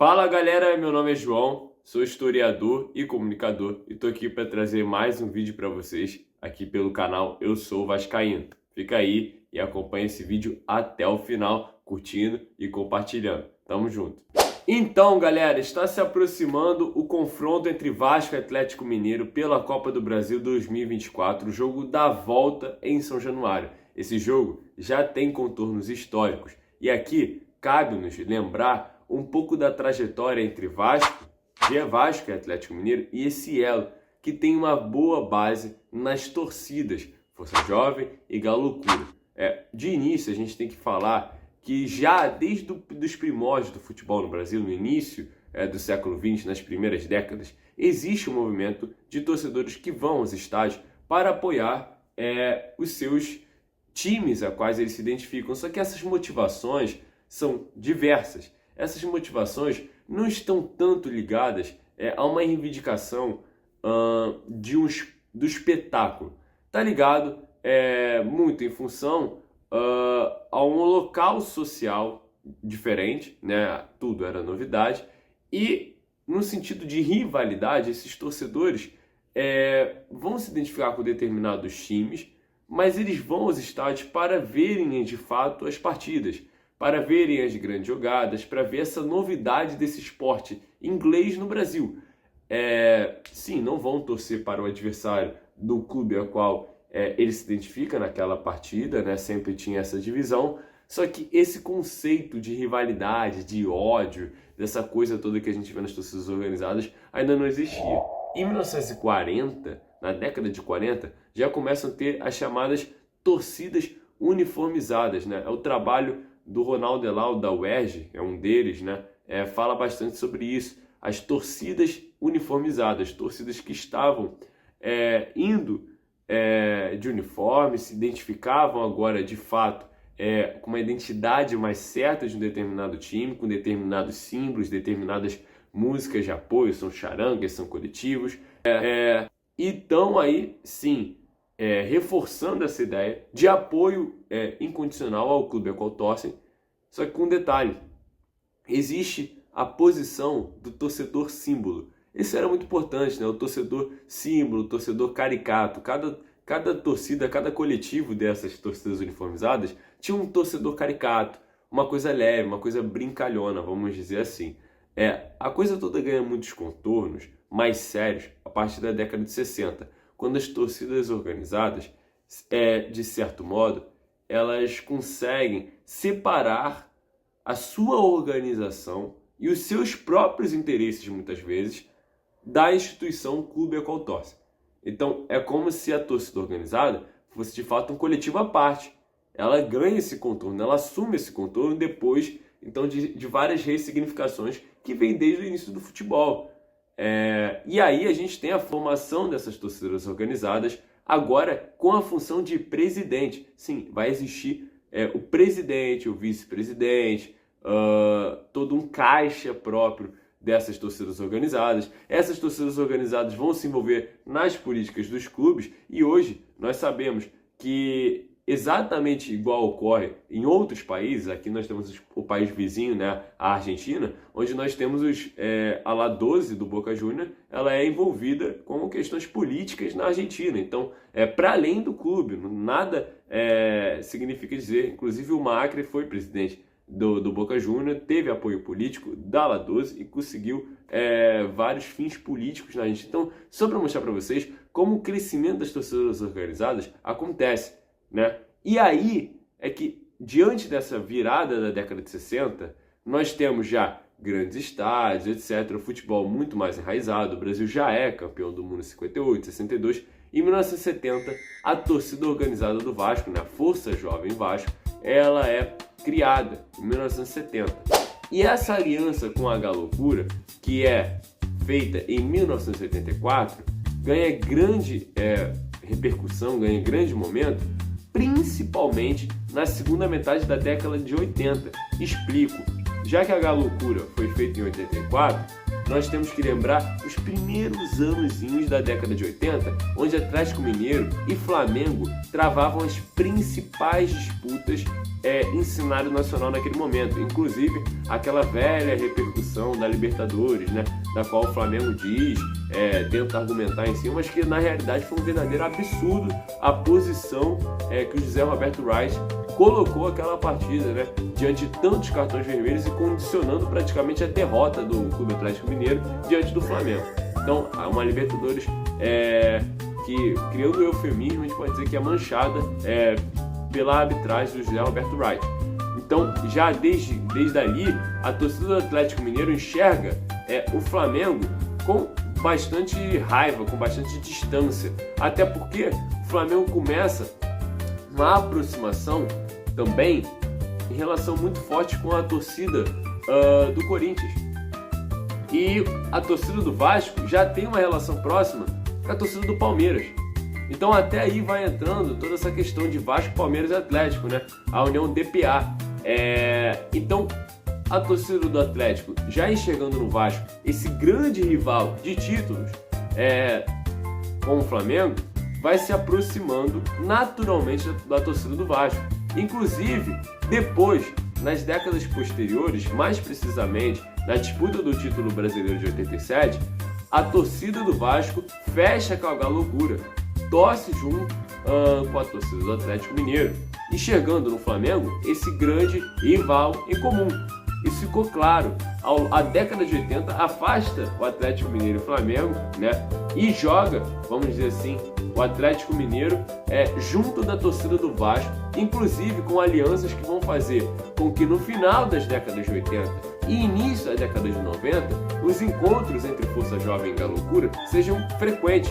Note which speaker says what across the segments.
Speaker 1: Fala galera, meu nome é João, sou historiador e comunicador e tô aqui para trazer mais um vídeo para vocês aqui pelo canal Eu Sou Vascaíno. Fica aí e acompanha esse vídeo até o final, curtindo e compartilhando. Tamo junto! Então galera, está se aproximando o confronto entre Vasco e Atlético Mineiro pela Copa do Brasil 2024, o jogo da volta em São Januário. Esse jogo já tem contornos históricos e aqui cabe-nos lembrar um pouco da trajetória entre Vasco e Atlético Mineiro e esse elo que tem uma boa base nas torcidas Força Jovem e Galo Loucura. De início a gente tem que falar que já desde os primórdios do futebol no Brasil, no início do século XX, nas primeiras décadas, existe um movimento de torcedores que vão aos estádios para apoiar os seus times a quais eles se identificam. Só que essas motivações são diversas. Essas motivações não estão tanto ligadas a uma reivindicação do espetáculo. Está ligado muito em função a um local social diferente, né? Tudo era novidade. E no sentido de rivalidade, esses torcedores vão se identificar com determinados times, mas eles vão aos estádios para verem de fato as partidas, para verem as grandes jogadas, para ver essa novidade desse esporte inglês no Brasil. Sim, não vão torcer para o adversário do clube ao qual ele se identifica naquela partida, né? Sempre tinha essa divisão, só que esse conceito de rivalidade, de ódio, dessa coisa toda que a gente vê nas torcidas organizadas, ainda não existia. Em 1940, na década de 40, já começam a ter as chamadas torcidas uniformizadas, né? É o trabalho do Ronaldo Elau, da UERJ, é um deles, né? Fala bastante sobre isso. As torcidas uniformizadas, torcidas que estavam indo de uniforme, se identificavam agora de fato com uma identidade mais certa de um determinado time, com determinados símbolos, determinadas músicas de apoio, são charangas, são coletivos. E estão aí, sim, reforçando essa ideia de apoio incondicional ao clube a qual torcem, só que com um detalhe: existe a posição do torcedor símbolo. Isso era muito importante, né? O torcedor símbolo, o torcedor caricato. Cada torcida, cada coletivo dessas torcidas uniformizadas tinha um torcedor caricato, uma coisa leve, uma coisa brincalhona, vamos dizer assim. A coisa toda ganha muitos contornos mais sérios a partir da década de 60, quando as torcidas organizadas, de certo modo, elas conseguem separar a sua organização e os seus próprios interesses, muitas vezes, da instituição clube a qual torce. Então, é como se a torcida organizada fosse, de fato, um coletivo à parte. Ela ganha esse contorno, ela assume esse contorno depois, então, de várias ressignificações que vêm desde o início do futebol. E aí a gente tem a formação dessas torcidas organizadas, agora com a função de presidente. Sim, vai existir o presidente, o vice-presidente, todo um caixa próprio dessas torcidas organizadas. Essas torcidas organizadas vão se envolver nas políticas dos clubes e hoje nós sabemos que exatamente igual ocorre em outros países. Aqui nós temos o país vizinho, né, a Argentina, onde nós temos a La 12 do Boca Juniors, ela é envolvida com questões políticas na Argentina. Então, para além do clube, nada significa dizer. Inclusive o Macri foi presidente do Boca Juniors, teve apoio político da La 12 e conseguiu vários fins políticos na Argentina. Então, só para mostrar para vocês como o crescimento das torcidas organizadas acontece, né? E aí é que, diante dessa virada da década de 60, nós temos já grandes estádios, etc., o futebol muito mais enraizado. O Brasil já é campeão do mundo em 58, 62. Em 1970, a torcida organizada do Vasco, né, a Força Jovem Vasco, ela é criada em 1970. E essa aliança com a Galo Loucura, que é feita em 1984, ganha grande repercussão, ganha grande momento, principalmente na segunda metade da década de 80. Explico. Já que a Galo Loucura foi feita em 84, nós temos que lembrar os primeiros anozinhos da década de 80, onde Atlético Mineiro e Flamengo travavam as principais disputas em cenário nacional naquele momento. Inclusive, aquela velha repercussão da Libertadores, né, da qual o Flamengo diz, tenta argumentar em cima, mas que na realidade foi um verdadeiro absurdo a posição que o José Roberto Reis colocou aquela partida, né, diante de tantos cartões vermelhos e condicionando praticamente a derrota do Clube Atlético Mineiro diante do Flamengo. Então, uma Libertadores que, criando o eufemismo, a gente pode dizer que é manchada pela arbitragem do José Roberto Reis. Então, já desde ali, a torcida do Atlético Mineiro enxerga o Flamengo com bastante raiva, com bastante distância. Até porque o Flamengo começa uma aproximação também em relação muito forte com a torcida do Corinthians. E a torcida do Vasco já tem uma relação próxima com a torcida do Palmeiras. Então até aí vai entrando toda essa questão de Vasco, Palmeiras e Atlético, né? A união DPA. Então a torcida do Atlético já enxergando no Vasco esse grande rival de títulos com o Flamengo, vai se aproximando naturalmente da torcida do Vasco. Inclusive, depois, nas décadas posteriores, mais precisamente na disputa do título brasileiro de 87, a torcida do Vasco fecha com a loucura, torce junto com a torcida do Atlético Mineiro, enxergando no Flamengo esse grande rival em comum. Isso ficou claro. A década de 80 afasta o Atlético Mineiro e o Flamengo, né? E joga, vamos dizer assim, o Atlético Mineiro junto da torcida do Vasco, inclusive com alianças que vão fazer com que no final das décadas de 80 e início da década de 90, os encontros entre Força Jovem e Galocura sejam frequentes,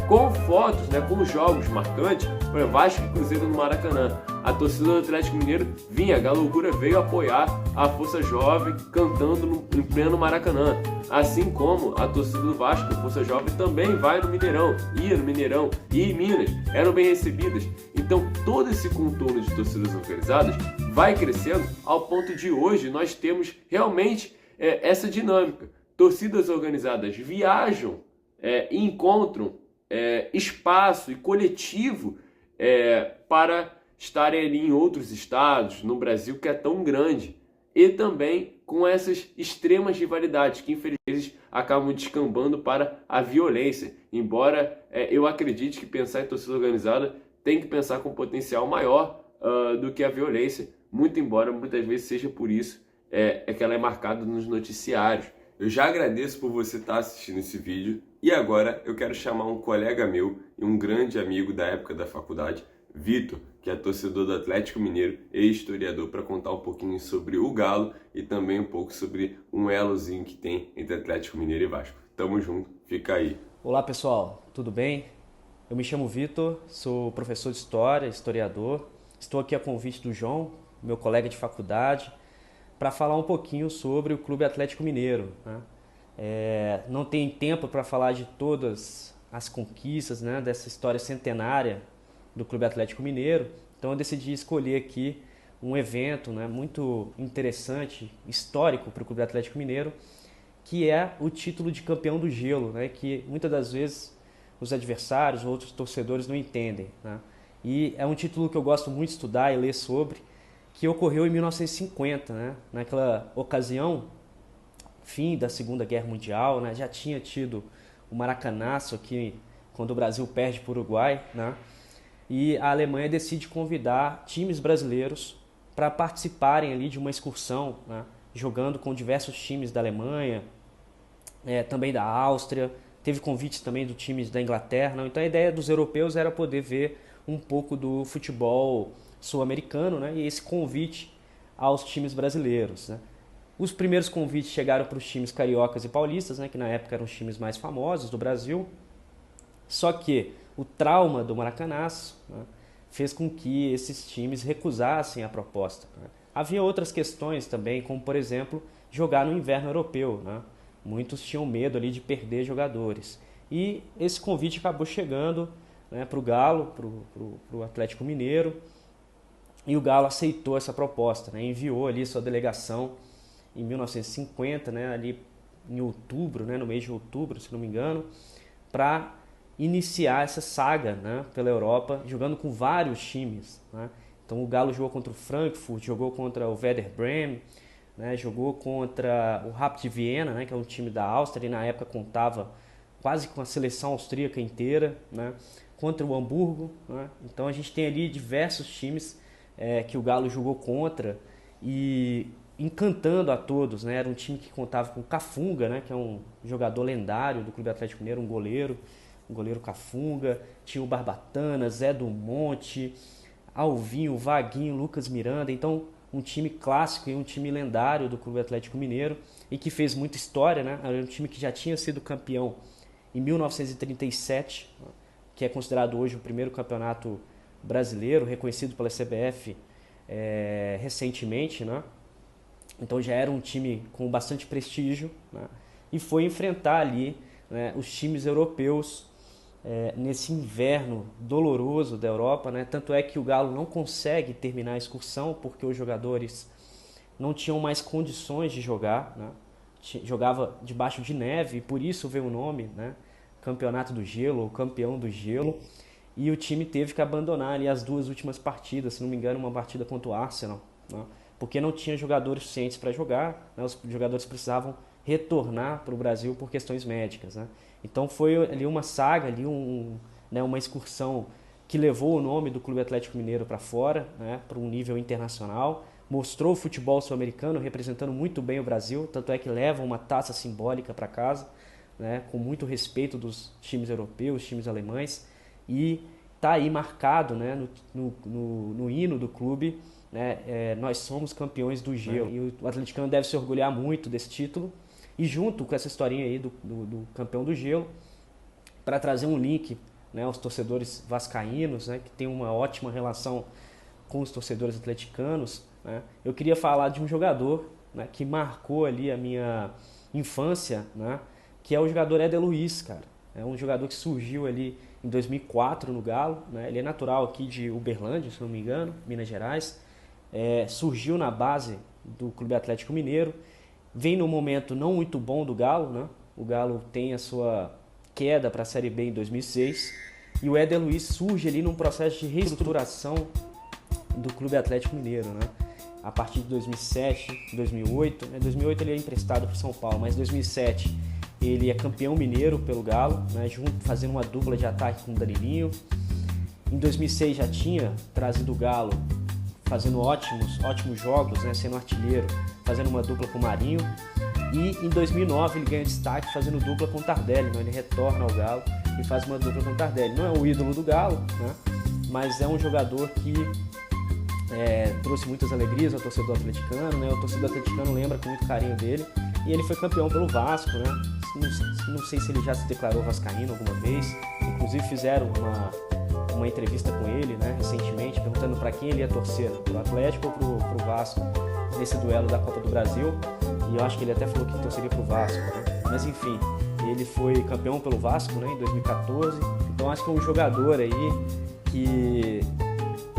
Speaker 1: com fotos, né, com jogos marcantes, por exemplo, Vasco e Cruzeiro no Maracanã. A torcida do Atlético Mineiro vinha, a Galocura veio apoiar a Força Jovem cantando em pleno Maracanã. Assim como a torcida do Vasco, a Força Jovem, também vai no Mineirão, ia no Mineirão e em Minas, eram bem recebidas. Então todo esse contorno de torcidas organizadas vai crescendo ao ponto de hoje nós temos realmente essa dinâmica. Torcidas organizadas viajam e encontram espaço e coletivo para estarem ali em outros estados, no Brasil que é tão grande, e também com essas extremas rivalidades que infelizmente acabam descambando para a violência, embora eu acredite que pensar em torcida organizada tem que pensar com potencial maior do que a violência, muito embora muitas vezes seja por isso que ela é marcada nos noticiários. Eu já agradeço por você estar assistindo esse vídeo e agora eu quero chamar um colega meu e um grande amigo da época da faculdade, Vitor, que é torcedor do Atlético Mineiro e historiador, para contar um pouquinho sobre o Galo e também um pouco sobre um elozinho que tem entre Atlético Mineiro e Vasco. Tamo junto, fica aí.
Speaker 2: Olá pessoal, tudo bem? Eu me chamo Vitor, sou professor de História, historiador. Estou aqui a convite do João, meu colega de faculdade, para falar um pouquinho sobre o Clube Atlético Mineiro, né? Não tem tempo para falar de todas as conquistas, né, dessa história centenária do Clube Atlético Mineiro, então eu decidi escolher aqui um evento, né, muito interessante, histórico para o Clube Atlético Mineiro, que é o título de campeão do gelo, né, que muitas das vezes os adversários ou outros torcedores não entendem, né? E é um título que eu gosto muito de estudar e ler sobre, que ocorreu em 1950, né? Naquela ocasião, fim da Segunda Guerra Mundial, né? Já tinha tido o Maracanaço aqui, quando o Brasil perde para o Uruguai, né? E a Alemanha decide convidar times brasileiros para participarem ali de uma excursão, né? Jogando com diversos times da Alemanha, também da Áustria, teve convites também do times da Inglaterra, né? Então a ideia dos europeus era poder ver um pouco do futebol sul-americano, né? E esse convite aos times brasileiros, né? Os primeiros convites chegaram para os times cariocas e paulistas, né? Que na época eram os times mais famosos do Brasil. Só que o trauma do Maracanaço, né, fez com que esses times recusassem a proposta, né? Havia outras questões também, como por exemplo, jogar no inverno europeu, né? Muitos tinham medo ali de perder jogadores. E esse convite acabou chegando, né, para o Galo, para o Atlético Mineiro, e o Galo aceitou essa proposta, né? Enviou ali sua delegação em 1950, né, ali em outubro, né, no mês de outubro, se não me engano, para iniciar essa saga, né, pela Europa, jogando com vários times, né? Então o Galo jogou contra o Frankfurt, jogou contra o Werder Bremen, né, jogou contra o Rapid Viena, né, que é um time da Áustria, e na época contava quase com a seleção austríaca inteira, né, contra o Hamburgo. Né. Então a gente tem ali diversos times que o Galo jogou contra e encantando a todos. Né. Era um time que contava com o Cafunga, né, que é um jogador lendário do Clube Atlético Mineiro, um goleiro Cafunga, tinha o Barbatana, Zé do Monte, Alvinho, Vaguinho, Lucas Miranda. Então um time clássico e um time lendário do Clube Atlético Mineiro e que fez muita história, né? Era um time que já tinha sido campeão em 1937, que é considerado hoje o primeiro campeonato brasileiro, reconhecido pela CBF recentemente, né? Então já era um time com bastante prestígio, né? E foi enfrentar ali, né, os times europeus nesse inverno doloroso da Europa, né? Tanto é que o Galo não consegue terminar a excursão porque os jogadores não tinham mais condições de jogar, né? Jogava debaixo de neve e por isso veio o nome, né? Campeonato do Gelo, ou Campeão do Gelo. E o time teve que abandonar ali as duas últimas partidas, se não me engano, uma partida contra o Arsenal, né? Porque não tinha jogadores suficientes para jogar, né? Os jogadores precisavam retornar para o Brasil por questões médicas, né? Então foi ali uma saga, ali né, uma excursão que levou o nome do Clube Atlético Mineiro para fora, né, para um nível internacional, mostrou o futebol sul-americano representando muito bem o Brasil, tanto é que leva uma taça simbólica para casa, né, com muito respeito dos times europeus, times alemães, e está aí marcado, né, no hino do clube, né, nós somos campeões do gelo, e o atleticano deve se orgulhar muito desse título. E junto com essa historinha aí do campeão do gelo, para trazer um link, né, aos torcedores vascaínos, né, que tem uma ótima relação com os torcedores atleticanos, né, eu queria falar de um jogador, né, que marcou ali a minha infância, né, que é o jogador Éder Luiz, cara. É um jogador que surgiu ali em 2004 no Galo, né, ele é natural aqui de Uberlândia, se não me engano, Minas Gerais, surgiu na base do Clube Atlético Mineiro, vem num momento não muito bom do Galo, né? O Galo tem a sua queda para a Série B em 2006 e o Éder Luiz surge ali num processo de reestruturação do Clube Atlético Mineiro, né? A partir de 2007, 2008, né? 2008 ele é emprestado para o São Paulo, mas em 2007 ele é campeão mineiro pelo Galo, né? Junto, fazendo uma dupla de ataque com o Danilinho. Em 2006 já tinha trazido o Galo fazendo ótimos jogos, né, sendo artilheiro, fazendo uma dupla com o Marinho. E em 2009 ele ganha destaque fazendo dupla com o Tardelli, né? Ele retorna ao Galo e faz uma dupla com o Tardelli. Não é o ídolo do Galo, né? Mas é um jogador que trouxe muitas alegrias ao torcedor atleticano, né? O torcedor atleticano lembra com muito carinho dele. E ele foi campeão pelo Vasco, né? Não sei se ele já se declarou vascaíno alguma vez. Inclusive fizeram uma entrevista com ele, né, recentemente, perguntando para quem ele ia torcer, pro Atlético ou pro Vasco, nesse duelo da Copa do Brasil. E eu acho que ele até falou que torceria pro Vasco, né? Mas enfim, ele foi campeão pelo Vasco, né, em 2014. Então acho que é um jogador aí que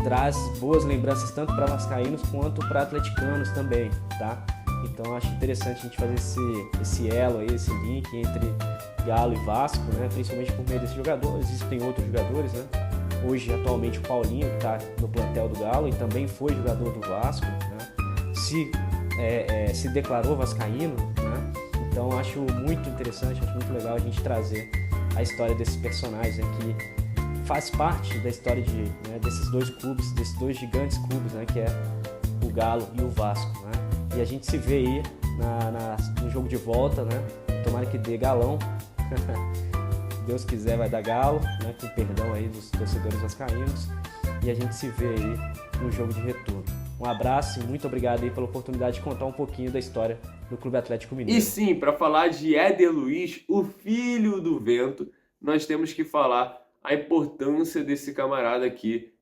Speaker 2: traz boas lembranças tanto para vascaínos quanto para atleticanos também, tá? Então acho interessante a gente fazer esse elo aí, esse link entre Galo e Vasco, né? Principalmente por meio desse jogador. Existem outros jogadores, né? Hoje, atualmente, o Paulinho, que está no plantel do Galo e também foi jogador do Vasco, né? Se declarou vascaíno, né? Então acho muito interessante, acho muito legal a gente trazer a história desses personagens, né, que faz parte da história desses dois clubes, desses dois gigantes clubes, né, que é o Galo e o Vasco, né? E a gente se vê aí no jogo de volta, né? Tomara que dê galão. Se Deus quiser vai dar Galo, né? Com perdão aí dos torcedores vascaínos. E a gente se vê aí no jogo de retorno. Um abraço e muito obrigado aí pela oportunidade de contar um pouquinho da história do Clube Atlético Mineiro.
Speaker 1: E sim, para falar de Éder Luiz, o filho do vento, nós temos que falar a importância desse camarada aqui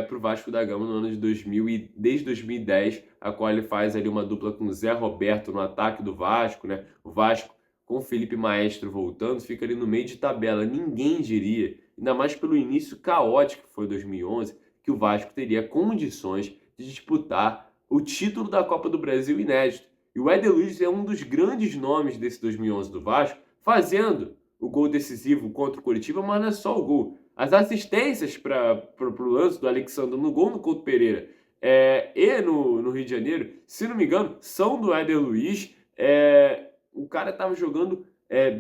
Speaker 1: para o Vasco da Gama no ano de 2000 e desde 2010, a qual ele faz ali uma dupla com o Zé Roberto no ataque do Vasco, né? O Vasco com o Felipe Maestro voltando, fica ali no meio de tabela. Ninguém diria, ainda mais pelo início caótico que foi 2011, que o Vasco teria condições de disputar o título da Copa do Brasil inédito. E o Éder Luiz é um dos grandes nomes desse 2011 do Vasco, fazendo o gol decisivo contra o Coritiba, mas não é só o gol. As assistências para o lance do Alexandre no gol no Couto Pereira. E no Rio de Janeiro, se não me engano, são do Éder Luiz. O cara tava jogando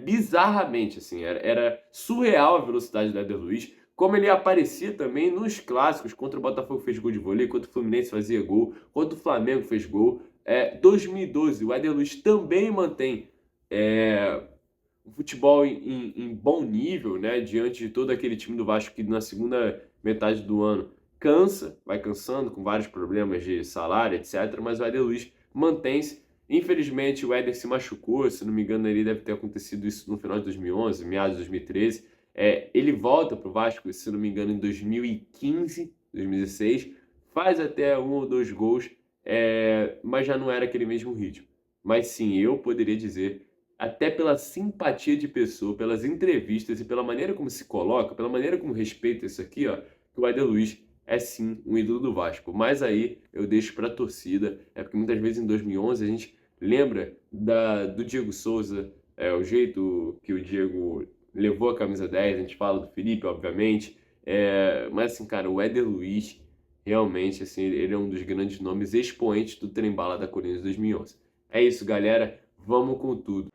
Speaker 1: bizarramente, assim, era surreal a velocidade do Éder Luiz. Como ele aparecia também nos clássicos, contra o Botafogo fez gol de vôlei, contra o Fluminense fazia gol, contra o Flamengo fez gol. 2012, o Éder Luiz também mantém o futebol em bom nível, né, diante de todo aquele time do Vasco que na segunda metade do ano vai cansando com vários problemas de salário, etc. Mas o Éder Luiz mantém-se. Infelizmente, o Éder se machucou, se não me engano, ele deve ter acontecido isso no final de 2011, meados de 2013. Ele volta para o Vasco, se não me engano, em 2015, 2016, faz até 1 ou 2 gols, mas já não era aquele mesmo ritmo. Mas sim, eu poderia dizer, até pela simpatia de pessoa, pelas entrevistas e pela maneira como se coloca, pela maneira como respeita isso aqui, ó, que o Éder Luiz é sim um ídolo do Vasco. Mas aí eu deixo para a torcida, porque muitas vezes em 2011 a gente lembra do Diego Souza, o jeito que o Diego levou a camisa 10, a gente fala do Felipe, obviamente, mas assim, cara, o Éder Luiz realmente, assim, ele é um dos grandes nomes expoentes do trem-bala da Corinthians 2011. É isso, galera, vamos com tudo.